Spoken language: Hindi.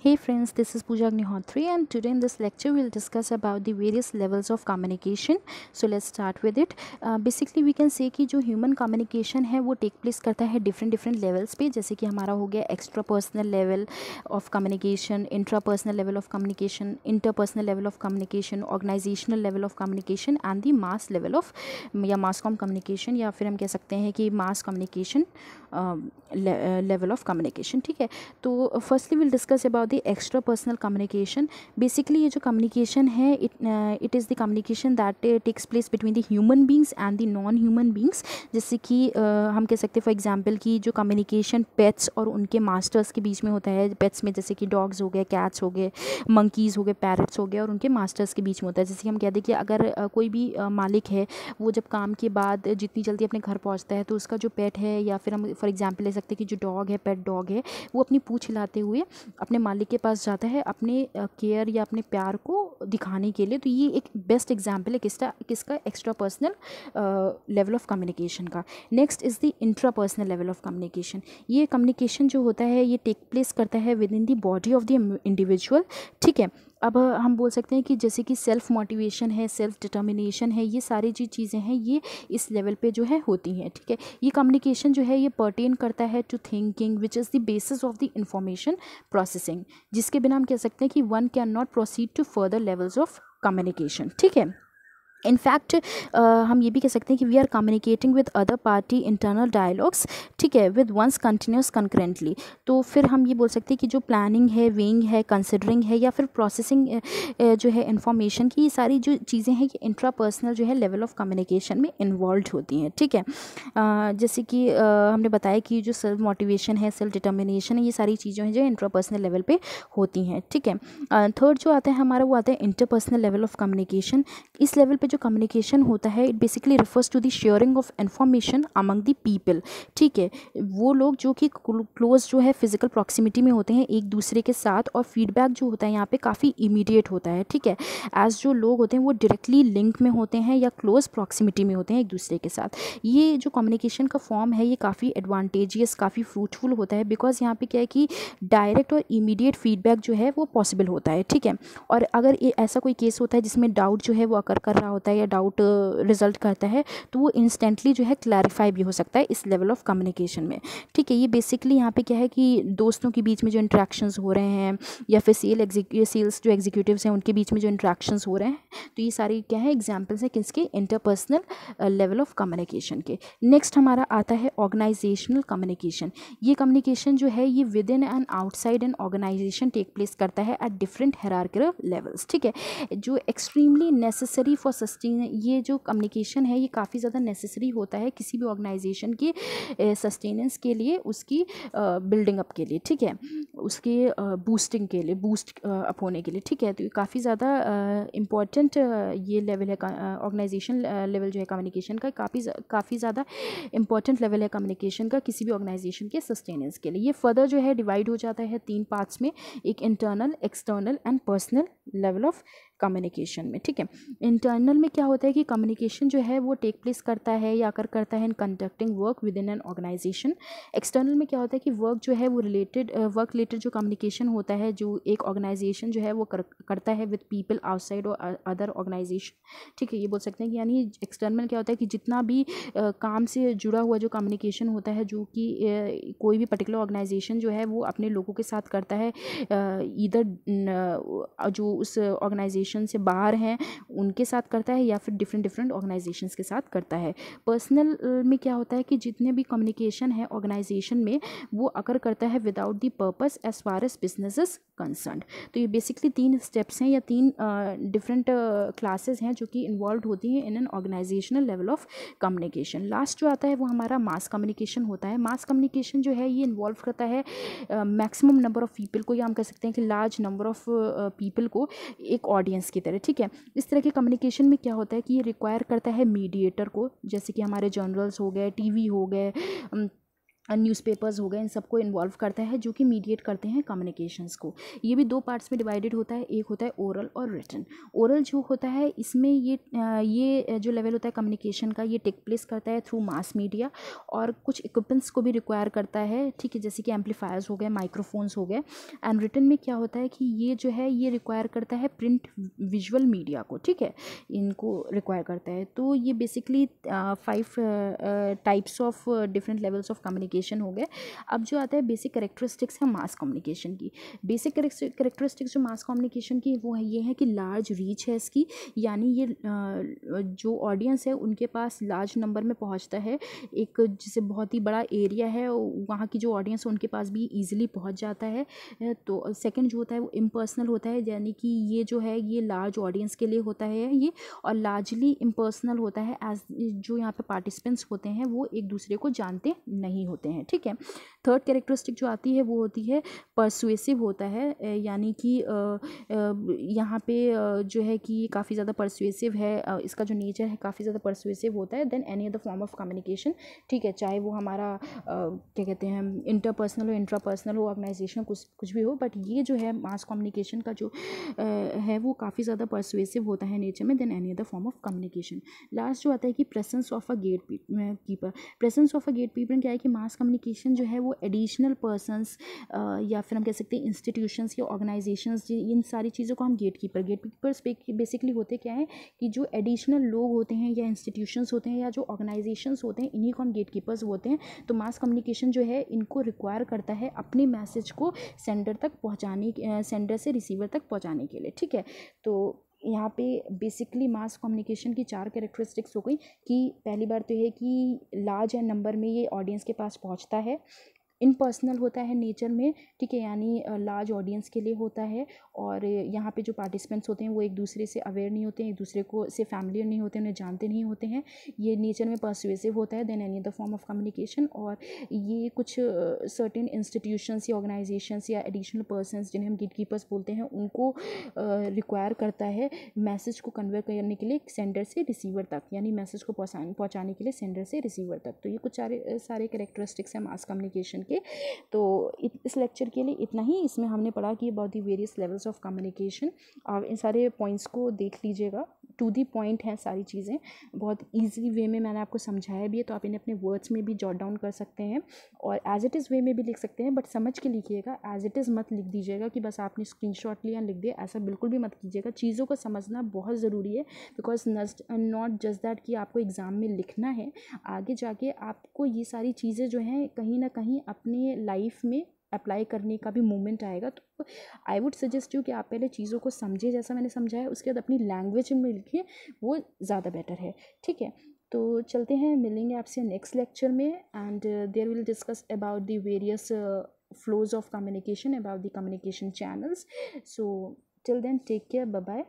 Hey friends, this is Pooja Agnihotri and today in this lecture we'll discuss about the various levels of communication. So let's start with it. Basically we can say कि जो human communication है वो take place करता है different levels पे, जैसे कि हमारा हो गया extra personal level of communication, intrapersonal level of communication, interpersonal level of communication, organizational level of communication and the mass level of या mass com communication या फिर हम कह सकते हैं कि mass communication level of communication. ठीक है, तो firstly will discuss about the extra personal communication. Basically ये जो कम्युनिकेशन है it is the communication that takes place between the human beings and the non human beings. जैसे कि हम कह सकते हैं फॉर एग्जांपल कि जो कम्युनिकेशन पेट्स और उनके मास्टर्स के बीच में होता है, पेट्स में जैसे कि डॉग्स हो गए, कैट्स हो गए, मंकीज़ हो गए, पैरट्स हो गए, और उनके मास्टर्स के बीच में होता है. जैसे कि हम कहते हैं कि अगर कोई भी मालिक है वो जब काम के बाद जितनी जल्दी अपने घर पहुँचता है तो उसका जो पेट है, या फिर हम फॉर एग्जाम्पल ले सकते हैं कि जो डॉग है, पेट डॉग है, वो अपनी पूँछ हिलाते हुए अपने मालिक के पास जाता है अपने केयर या अपने प्यार को दिखाने के लिए. तो ये एक बेस्ट एग्जाम्पल है किसका extra personal level of communication का. Next is the intra personal level of communication. ये कम्युनिकेशन जो होता है ये टेक प्लेस करता है within the body of the individual. ठीक है, अब हम बोल सकते हैं कि जैसे कि सेल्फ मोटिवेशन है, सेल्फ डिटर्मिनेशन है, ये सारी जो चीज़ें हैं ये इस लेवल पे जो है होती हैं. ठीक है, ये कम्युनिकेशन जो है ये पर्टेन करता है to thinking which is the basis of the information processing, जिसके बिना हम कह सकते हैं कि one can not proceed to further levels of communication. ठीक है, इनफैक्ट हम ये भी कह सकते हैं कि we are communicating with other party internal dialogues. ठीक है, विद वंस कंटिन्यूस कंकरेंटली. तो फिर हम ये बोल सकते हैं कि जो प्लानिंग है, वेइंग है, कंसिडरिंग है, या फिर प्रोसेसिंग जो है इंफॉर्मेशन की, ये सारी जो चीज़ें हैं ये इंट्रा पर्सनल जो है लेवल ऑफ कम्युनिकेशन में इन्वॉल्व होती हैं. ठीक है, जैसे कि हमने बताया कि जो सेल्फ मोटिवेशन है, सेल्फ डिटर्मिनेशन है, ये सारी चीज़ें हैं जो इंट्रा पर्सनल लेवल पे होती हैं. ठीक है, थर्ड जो आता है हमारा वो आता है इंटरपर्सनल लेवल ऑफ कम्युनिकेशन. इस लेवल पे जो कम्युनिकेशन होता है it basically refers to the sharing of information among the people. ठीक है, वो लोग जो कि क्लोज जो है फिजिकल प्रॉक्सिमिटी में होते हैं एक दूसरे के साथ, और फीडबैक जो होता है यहाँ पे काफ़ी इमीडिएट होता है. ठीक है, एज जो लोग होते हैं वो डायरेक्टली लिंक में होते हैं या क्लोज प्रॉक्सिमिटी में होते हैं एक दूसरे के साथ. ये जो कम्युनिकेशन का फॉर्म है ये काफ़ी एडवांटेजियस, काफ़ी फ्रूटफुल होता है, बिकॉज यहाँ पे क्या है कि डायरेक्ट और इमीडिएट फीडबैक जो है वो पॉसिबल होता है. ठीक है, और अगर ऐसा कोई केस होता है जिसमें डाउट जो है वो अकर कर रहा होता है या डाउट रिजल्ट करता है, तो वो इंस्टेंटली जो है क्लैरिफाई भी हो सकता है इस लेवल ऑफ कम्युनिकेशन में. ठीक है, ये बेसिकली यहाँ पे क्या है कि दोस्तों के बीच में जो इंट्रैक्शंस हो रहे हैं, या फिर सेल्स जो एग्जीक्यूटिव्स हैं उनके बीच में जो इंट्रैक्शंस हो रहे हैं, तो ये सारी क्या है एग्जाम्पल्स हैं किसके, इंटरपर्सनल लेवल ऑफ कम्युनिकेशन के. नेक्स्ट हमारा आता है ऑर्गेनाइजेशनल कम्युनिकेशन. ये कम्युनिकेशन जो है ये within and outside an organisation take place करता है एट डिफरेंट हायरार्किकल लेवल्स. ठीक है, जो एक्सट्रीमली नेसेसरी फॉर सस्टेन, ये जो कम्युनिकेशन है ये काफ़ी ज़्यादा नेसेसरी होता है किसी भी ऑर्गेनाइजेशन की सस्टेनेंस के लिए, उसकी बिल्डिंग अप के लिए. ठीक है, उसके बूस्टिंग के लिए, बूस्ट अप होने के लिए. ठीक है, तो ये काफ़ी ज़्यादा इम्पॉर्टेंट ये लेवल है ऑर्गेनाइजेशन लेवल जो है कम्युनिकेशन का, काफ़ी ज़्यादा इंपॉर्टेंट लेवल है कम्युनिकेशन का किसी भी ऑर्गेनाइजेशन के सस्टेनेंस के लिए. ये फर्दर जो है डिवाइड हो जाता है 3 पार्ट्स में, एक internal, external and personal level of communication में. ठीक है, इंटरनल में क्या होता है कि कम्युनिकेशन जो है वो टेक प्लेस करता है या करता है in conducting work within an organisation. External में क्या होता है कि वर्क जो है वो वर्क रिलेटेड जो कम्युनिकेशन होता है जो एक ऑर्गेनाइजेशन जो है वो करता है विद पीपल आउटसाइड और अदर ऑर्गेनाइजेशन. ठीक है, ये बोल सकते हैं कि यानी एक्सटर्नल क्या होता है कि जितना भी काम से जुड़ा हुआ जो कम्युनिकेशन होता है, जो कि कोई भी पर्टिकुलर ऑर्गेनाइजेशन जो है वो अपने लोगों के साथ करता है, इधर जो उस ऑर्गेनाइजेशन से बाहर हैं उनके साथ करता है, या फिर डिफरेंट ऑर्गेनाइजेशंस के साथ करता है. पर्सनल में क्या होता है कि जितने भी कम्युनिकेशन है ऑर्गेनाइजेशन में वो अकर करता है without the purpose as far as business is concerned. तो ये बेसिकली 3 स्टेप्स हैं या 3 डिफरेंट क्लासेस हैं जो कि इन्वॉल्व होती हैं in an organisational level of communication. Last जो आता है वो हमारा मास कम्युनिकेशन होता है. मास कम्युनिकेशन जो है ये इन्वॉल्व करता है मैक्सिमम नंबर ऑफ पीपल को, या हम कह सकते हैं कि लार्ज नंबर ऑफ पीपल को एक ऑडियंस की तरह. ठीक है, इस तरह के कम्युनिकेशन में क्या होता है कि ये रिक्वायर करता है मीडिएटर को, जैसे कि हमारे जर्नल्स हो गए, टीवी हो गए, न्यूज़पेपर्स हो गए, इन सबको इन्वॉल्व करता है, जो कि मीडिएट करते हैं कम्युनिकेशंस को। ये भी दो पार्ट्स में डिवाइडेड होता है, एक होता है ओरल और रिटन। ओरल जो होता है इसमें ये जो लेवल होता है कम्युनिकेशन का, ये टेक प्लेस करता है थ्रू मास मीडिया, और कुछ इक्विपमेंट्स को भी रिक्वायर करता है, ठीक है, जैसे कि एम्पलीफायर्स हो गए, माइक्रोफोन्स हो गए। एंड रिटन में क्या होता है कि ये जो है ये रिक्वायर करता है प्रिंट विजुअल मीडिया को, ठीक है, इनको रिक्वायर करता है। तो ये basically 5 types of different levels of communication हो गए। अब जो आता है बेसिक कैरेक्टरिस्टिक्स है मास कम्युनिकेशन की। बेसिक कैरेक्टरिस्टिक्स जो मास कम्युनिकेशन की वो है, ये है कि लार्ज रीच है इसकी, यानी ये जो ऑडियंस है उनके पास लार्ज नंबर में पहुंचता है। एक जैसे बहुत ही बड़ा एरिया है, वहाँ की जो ऑडियंस है उनके पास भी ईजिली पहुंच जाता है। तो सेकंड जो होता है वो इम्पर्सनल होता है, यानी कि ये जो है ये लार्ज ऑडियंस के लिए होता है ये, और लार्जली इम्पर्सनल होता है, एज जो यहाँ पे पार्टिसिपेंट्स होते हैं वो एक दूसरे को जानते नहीं होते हैं, ठीक है। थर्ड कैरेक्टरिस्टिक जो आती है वो होती है परसुएसिव होता है, यानी कि यहाँ पे जो है कि ये काफ़ी ज़्यादा परसुएसिव है, इसका जो नेचर है काफ़ी ज़्यादा परसुएसिव होता है than any other form of communication, ठीक है, चाहे वो हमारा क्या कहते हैं इंटरपर्सनल हो, इंट्रापर्सनल हो, ऑर्गेनाइजेशन कुछ भी हो, बट ये जो है मास कम्युनिकेशन का जो है वो काफ़ी ज़्यादा परसुएसिव होता है नेचर में than any other form of communication. Last जो आता है कि presence of a gatekeeper. Presence of a gatekeeper क्या है कि मास कम्युनिकेशन जो है वो एडिशनल पर्सनस या फिर हम कह सकते हैं इंस्टीट्यूशंस या ऑर्गेनाइजेशंस, इन सारी चीज़ों को हम गेट कीपर्स बेसिकली होते क्या है कि जो एडिशनल लोग होते हैं या इंस्टीट्यूशंस होते हैं या जो ऑर्गेनाइजेशंस होते हैं, इन्हीं को हम गेट कीपर्स होते हैं। तो मास कम्युनिकेशन जो है इनको रिक्वायर करता है अपने मैसेज को सेंडर तक पहुँचाने, सेंडर से रिसीवर तक पहुँचाने के लिए, ठीक है। तो यहाँ पे बेसिकली मास कम्युनिकेशन की 4 कैरेक्टरिस्टिक्स हो गई कि पहली बार तो ये है कि लार्ज नंबर में ये ऑडियंस के पास पहुँचता है, इम्पर्सनल होता है नेचर में, ठीक है, यानी लार्ज ऑडियंस के लिए होता है, और यहाँ पे जो पार्टिसिपेंट्स होते हैं वो एक दूसरे से अवेयर नहीं होते हैं, एक दूसरे को से फैमिलियर नहीं होते हैं, उन्हें जानते नहीं होते हैं। ये नेचर में परसुएसिव होता है than any other form of communication, और ये कुछ सर्टेन इंस्टीट्यूशंस या ऑर्गेनाइजेशंस या एडिशनल पर्सनस जिन्हें हम गेट कीपर्स बोलते हैं उनको रिक्वायर करता है मैसेज को कन्वे करने के लिए सेंडर से रिसीवर तक, यानी मैसेज को पहुँचाने के लिए सेंडर से रिसीवर तक। तो ये कुछ सारे कैरेक्टरिस्टिक्स हैं मास कम्युनिकेशन के। तो इस लेक्चर के लिए इतना ही। इसमें हमने पढ़ा कि about the various levels of communication, और इन सारे पॉइंट्स को देख लीजिएगा, टू दी पॉइंट हैं सारी चीज़ें, बहुत ईजी वे में मैंने आपको समझाया भी है, तो आप इन्हें अपने वर्ड्स में भी जॉट डाउन कर सकते हैं और एज इट इज़ वे में भी लिख सकते हैं, बट समझ के लिखिएगा, एज इट इज़ मत लिख दीजिएगा कि बस आपने स्क्रीनशॉट लिया लिख दिया, ऐसा बिल्कुल भी मत कीजिएगा। चीज़ों को समझना बहुत ज़रूरी है, बिकॉज नॉट जस्ट दैट कि आपको एग्ज़ाम में लिखना है, आगे जाके आपको ये सारी चीज़ें जो हैं कहीं ना कहीं अपने लाइफ में अप्लाई करने का भी मोमेंट आएगा। तो आई वुड सजेस्ट यू कि आप पहले चीज़ों को समझे जैसा मैंने समझाया, उसके बाद अपनी लैंग्वेज में लिखें, वो ज़्यादा बेटर है, ठीक है। तो चलते हैं, मिलेंगे आपसे नेक्स्ट लेक्चर में, and there will discuss about the various flows of communication, about the communication channels. So till then, take care, bye bye.